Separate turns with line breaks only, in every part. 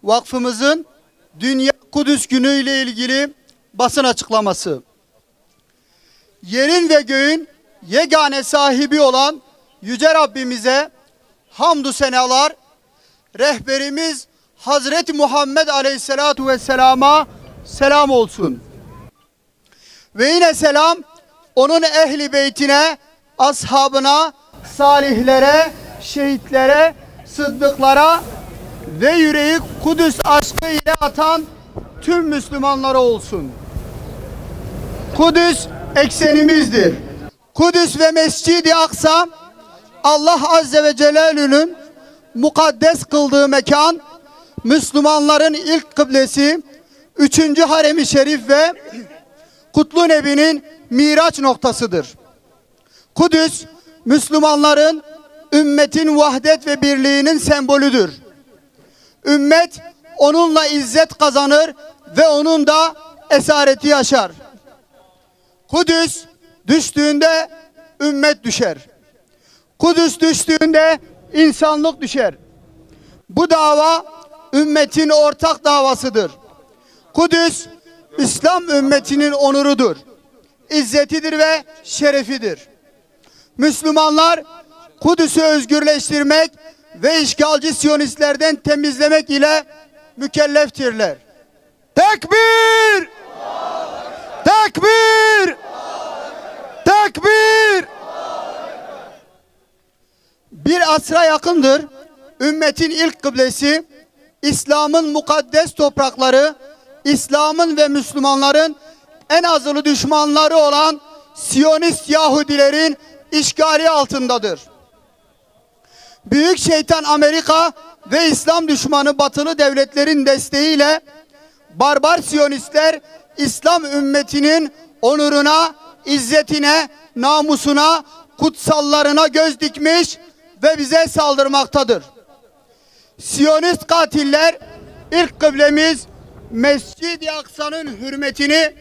Vakfımızın Dünya Kudüs Günü ile ilgili basın açıklaması. Yerin ve göğün yegane sahibi olan Yüce Rabbimize hamdü senalar, rehberimiz Hazreti Muhammed Aleyhisselatu Vesselam'a selam olsun. Ve yine selam onun ehli beytine, ashabına, salihlere, şehitlere, sıddıklara ve yüreği Kudüs aşkı ile atan tüm Müslümanlara olsun. Kudüs eksenimizdir. Kudüs ve Mescid-i Aksa Allah Azze ve Celaluhu'nun mukaddes kıldığı mekan, Müslümanların ilk kıblesi, 3. harem-i şerif ve Kutlu Nebi'nin miraç noktasıdır. Kudüs, Müslümanların ümmetin vahdet ve birliğinin sembolüdür. Ümmet onunla izzet kazanır ve onun da esareti yaşar. Kudüs düştüğünde ümmet düşer. Kudüs düştüğünde insanlık düşer. Bu dava ümmetin ortak davasıdır. Kudüs İslam ümmetinin onurudur, izzetidir ve şerefidir. Müslümanlar Kudüs'ü özgürleştirmek ve işgalci Siyonistlerden temizlemek ile mükelleftirler. Tekbir! Tekbir! Tekbir! Bir asra yakındır ümmetin ilk kıblesi, İslam'ın mukaddes toprakları, İslam'ın ve Müslümanların en azılı düşmanları olan Siyonist Yahudilerin işgali altındadır. Büyük şeytan Amerika ve İslam düşmanı batılı devletlerin desteğiyle barbar Siyonistler İslam ümmetinin onuruna, izzetine, namusuna, kutsallarına göz dikmiş ve bize saldırmaktadır. Siyonist katiller ilk kıblemiz Mescid-i Aksa'nın hürmetini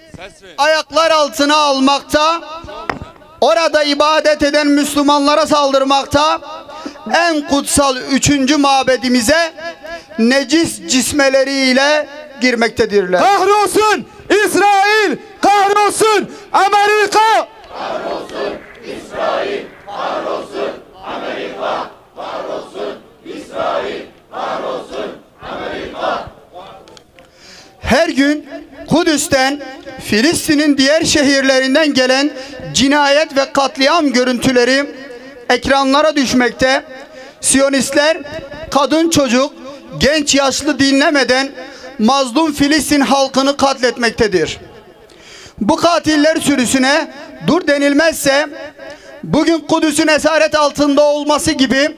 ayaklar altına almakta, orada ibadet eden Müslümanlara saldırmakta, en kutsal 3. mabedimize necis cismeleriyle girmektedirler.
Kahrolsun İsrail, kahrolsun Amerika!
Kahrolsun İsrail, kahrolsun Amerika! Kahrolsun İsrail, kahrolsun Amerika!
Her gün Kudüs'ten, Filistin'in diğer şehirlerinden gelen cinayet ve katliam görüntüleri ekranlara düşmekte. Siyonistler kadın, çocuk, genç, yaşlı dinlemeden mazlum Filistin halkını katletmektedir. Bu katiller sürüsüne dur denilmezse bugün Kudüs'ün esaret altında olması gibi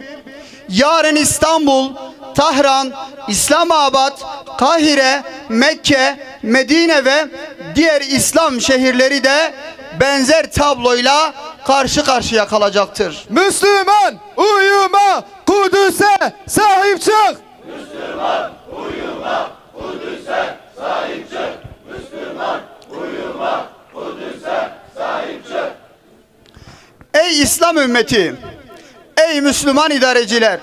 yarın İstanbul, Tahran, İslamabad, Kahire, Mekke, Medine ve diğer İslam şehirleri de benzer tabloyla karşı karşıya kalacaktır.
Müslüman uyuma, Kudüs'e sahip çık!
Müslüman uyuma, Kudüs'e sahip çık! Müslüman uyuma, Kudüs'e sahip çık!
Ey İslam ümmeti, ey Müslüman idareciler,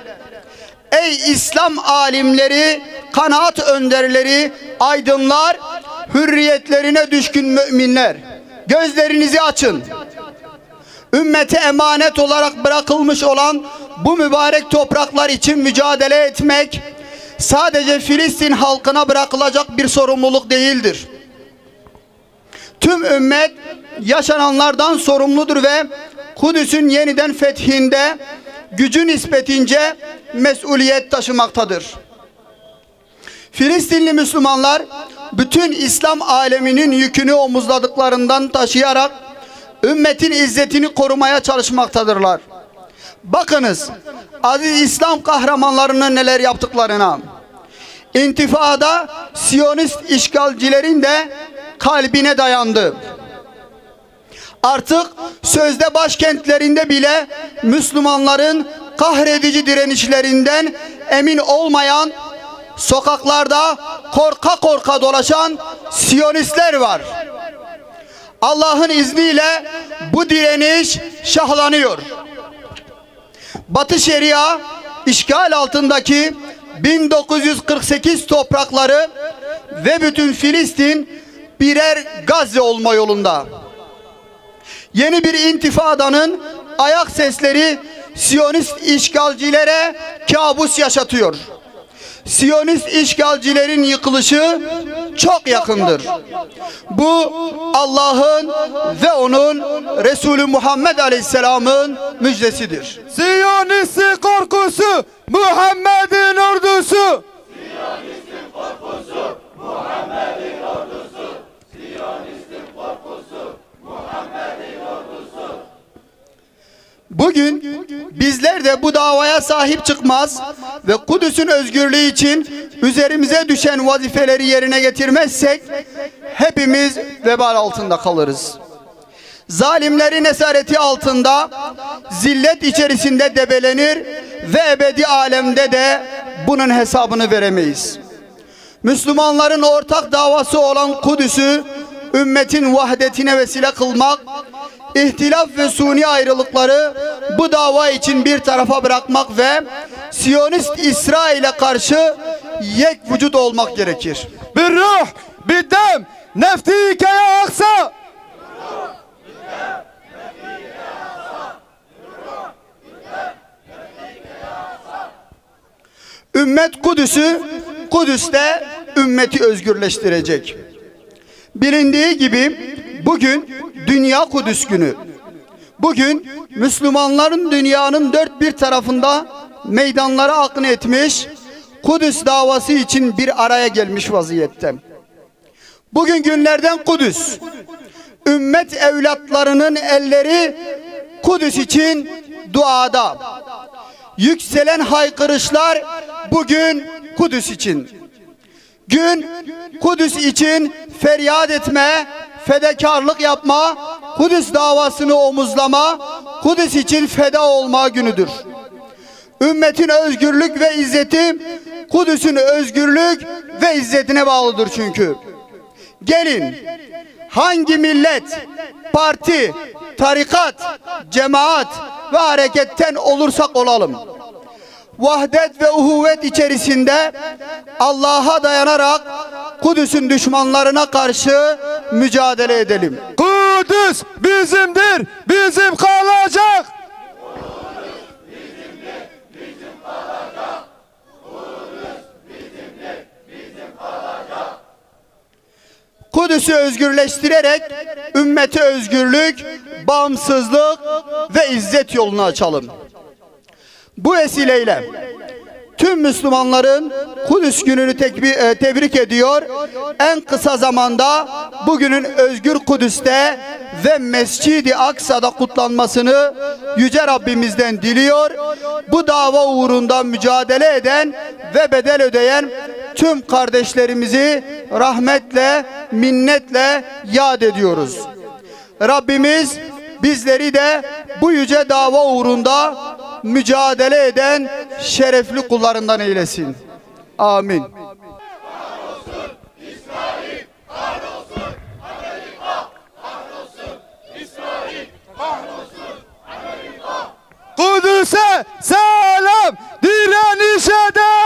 ey İslam alimleri, kanaat önderleri, aydınlar, hürriyetlerine düşkün müminler, gözlerinizi açın. Ümmete emanet olarak bırakılmış olan bu mübarek topraklar için mücadele etmek sadece Filistin halkına bırakılacak bir sorumluluk değildir. Tüm ümmet yaşananlardan sorumludur ve Kudüs'ün yeniden fethinde gücü nispetince mesuliyet taşımaktadır. Filistinli Müslümanlar bütün İslam aleminin yükünü omuzladıklarından taşıyarak ümmetin izzetini korumaya çalışmaktadırlar. Bakınız aziz İslam kahramanlarının neler yaptıklarına. İntifada Siyonist işgalcilerin de kalbine dayandı. Artık sözde başkentlerinde bile Müslümanların kahredici direnişlerinden emin olmayan, sokaklarda korka korka dolaşan Siyonistler var. Allah'ın izniyle bu direniş şahlanıyor. Batı Şeria işgal altındaki 1948 toprakları ve bütün Filistin birer Gazze olma yolunda. Yeni bir intifadanın ayak sesleri Siyonist işgalcilere kabus yaşatıyor. Siyonist işgalcilerin yıkılışı çok yakındır. Bu Allah'ın ve onun Resulü Muhammed Aleyhisselam'ın müjdesidir.
Siyonistin korkusu Muhammed'in ordusu.
Siyonistin korkusu Muhammed'in ordusu. Siyonistin korkusu Muhammed'in ordusu.
Bugün bizler de bu davaya sahip çıkmaz ve Kudüs'ün özgürlüğü için üzerimize düşen vazifeleri yerine getirmezsek hepimiz vebal altında kalırız. Zalimlerin esareti altında zillet içerisinde debelenir ve ebedi alemde de bunun hesabını veremeyiz. Müslümanların ortak davası olan Kudüs'ü ümmetin vahdetine vesile kılmak, ihtilaf ve suni ayrılıkları bu dava için bir tarafa bırakmak ve Siyonist İsrail'e karşı yek vücut olmak gerekir.
Bir ruh, bir dem, neftike ya aksa.
Ümmet Kudüs'ü, Kudüs'te ümmeti özgürleştirecek. Bilindiği gibi bugün Dünya Kudüs günü. Bugün Müslümanların dünyanın dört bir tarafında meydanlara akın etmiş, Kudüs davası için bir araya gelmiş vaziyette. Bugün günlerden Kudüs, ümmet evlatlarının elleri Kudüs için duada. Yükselen haykırışlar bugün Kudüs için. Gün Kudüs için feryat etme, fedakarlık yapma, Kudüs davasını omuzlama, Kudüs için feda olma günüdür. Ümmetin özgürlük ve izzeti Kudüs'ün özgürlük ve izzetine bağlıdır çünkü. Gelin hangi millet, parti, tarikat, cemaat ve hareketten olursak olalım, vahdet ve uhuvvet içerisinde Allah'a dayanarak Kudüs'ün düşmanlarına karşı mücadele edelim.
Kudüs bizimdir, bizim kalacak.
Kudüs'ü özgürleştirerek ümmete özgürlük, bağımsızlık ve izzet yolunu açalım. Bu vesileyle tüm Müslümanların Kudüs gününü tebrik ediyor. En kısa zamanda bugünün özgür Kudüs'te ve Mescid-i Aksa'da kutlanmasını Yüce Rabbimizden diliyor. Bu dava uğrunda mücadele eden ve bedel ödeyen tüm kardeşlerimizi rahmetle, minnetle yad ediyoruz. Rabbimiz bizleri de bu yüce dava uğrunda mücadele eden şerefli kullarından eylesin. Amin.
Kahrolsun İsrail, kahrolsun Amerika, kahrolsun İsrail, kahrolsun Amerika.
Kudüs'e selam, direniş eden.